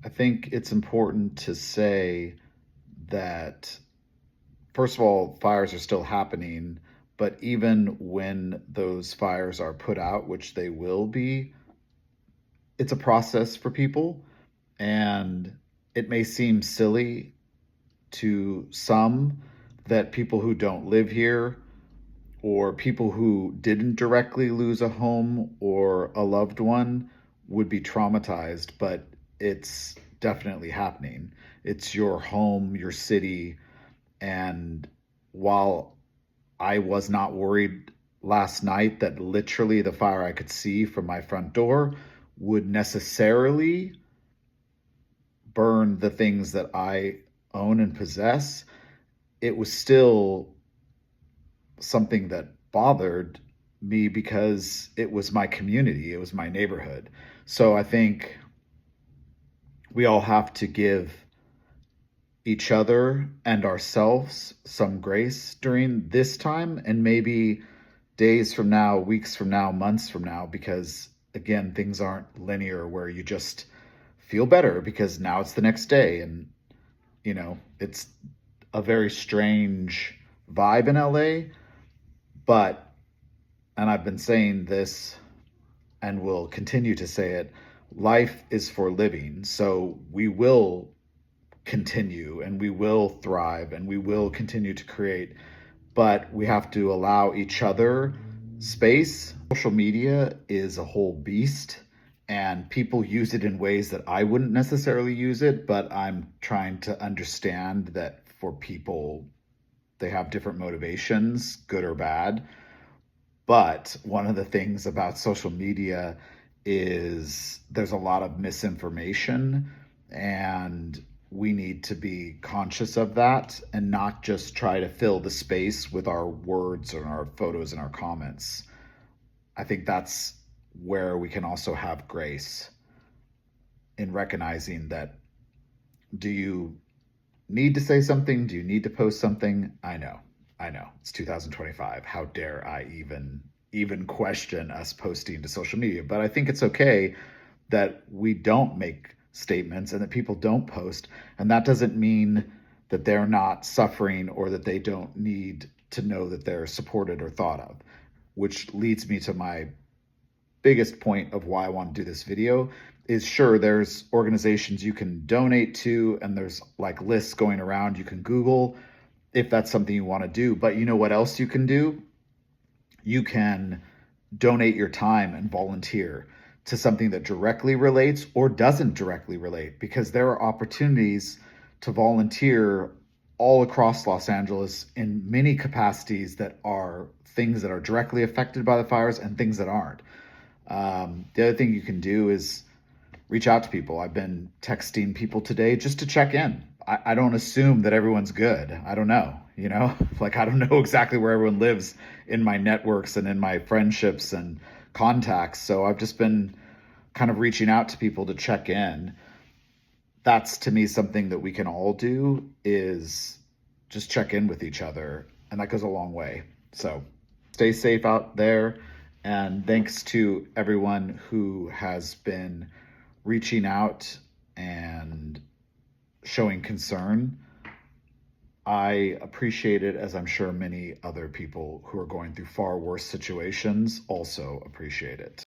I think it's important to say that, first of all, fires are still happening, but even when those fires are put out, which they will be, it's a process for people. And it may seem silly to some that people who don't live here or people who didn't directly lose a home or a loved one would be traumatized, but it's definitely happening. It's your home, your city, and while I was not worried last night that literally the fire I could see from my front door would necessarily burn the things that I own and possess, it was still something that bothered me because it was my community, it was my neighborhood. So I think we all have to give each other and ourselves some grace during this time and maybe days from now, weeks from now, months from now, because again, things aren't linear where you just feel better because now it's the next day. And, it's a very strange vibe in LA, but, and I've been saying this and will continue to say it, life is for living. So we will continue and we will thrive and we will continue to create, but we have to allow each other space. Social media is a whole beast and people use it in ways that I wouldn't necessarily use it, but I'm trying to understand that for people, they have different motivations, good or bad. But one of the things about social media is there's a lot of misinformation, and we need to be conscious of that and not just try to fill the space with our words and our photos and our comments. I think that's where we can also have grace in recognizing that, do you need to say something? Do you need to post something? I know. It's 2025. How dare I even question us posting to social media? But I think it's okay that we don't make statements and that people don't post, and that doesn't mean that they're not suffering or that they don't need to know that they're supported or thought of, which leads me to my biggest point of why I want to do this video is, sure, there's organizations you can donate to and there's like lists going around you can Google if that's something you want to do. But you know what else you can do? You can donate your time and volunteer to something that directly relates or doesn't directly relate, because there are opportunities to volunteer all across Los Angeles in many capacities that are things that are directly affected by the fires and things that aren't. The other thing you can do is reach out to people. I've been texting people today just to check in. I don't assume that everyone's good. I don't know, like I don't know exactly where everyone lives in my networks and in my friendships and contacts. So I've just been kind of reaching out to people to check in. That's to me something that we can all do, is just check in with each other. And that goes a long way. So stay safe out there. And thanks to everyone who has been reaching out and showing concern. I appreciate it, as I'm sure many other people who are going through far worse situations also appreciate it.